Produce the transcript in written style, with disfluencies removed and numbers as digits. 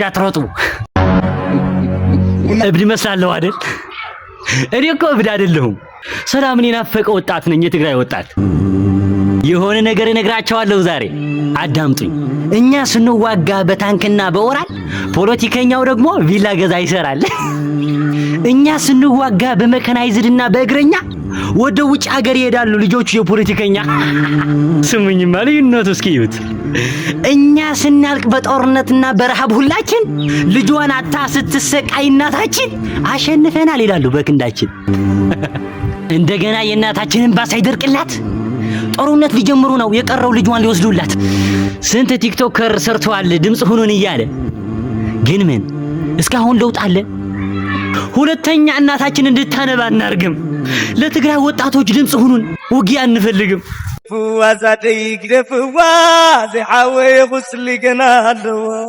እንዳትሮጡ። እብድ መስላለሁ አይደል? እኔ እኮ እብድ አይደለሁም። ሰላምን የናፈቀ ወጣት ነኝ፣ የትግራይ ወጣት። የሆነ ነገር እነግራቸዋለሁ ዛሬ፣ አዳምጡኝ። እኛ ስንዋጋ በታንክና በኦራል፣ ፖለቲከኛው ደግሞ ቪላ ገዛ ይሰራል። እኛ ስንዋጋ በመካናይዝድና በእግረኛ፣ ወደ ውጭ ሀገር ይሄዳሉ ልጆቹ የፖለቲከኛ። ስሙኝማ ልዩነቱ እስኪ እዩት። እኛ ስናልቅ በጦርነትና በረሃብ ሁላችን፣ ልጇን አታ ስትሰቃይ እናታችን አሸንፈናል ይላሉ በክንዳችን። እንደገና የእናታችንን ባሳ ይደርቅላት ጦርነት ሊጀምሩ ነው፣ የቀረው ልጇን ሊወስዱላት። ስንት ቲክቶከር ሰርተዋል ድምጽ ሁኑን እያለ። ግን ምን እስካሁን ለውጥ አለ? ሁለተኛ እናታችን እንድታነባ እናርግም። ለትግራይ ወጣቶች ድምጽ ሁኑን፣ ውጊያ አንፈልግም። فوا زادي كده فوا زي حاوي غسل جنالوا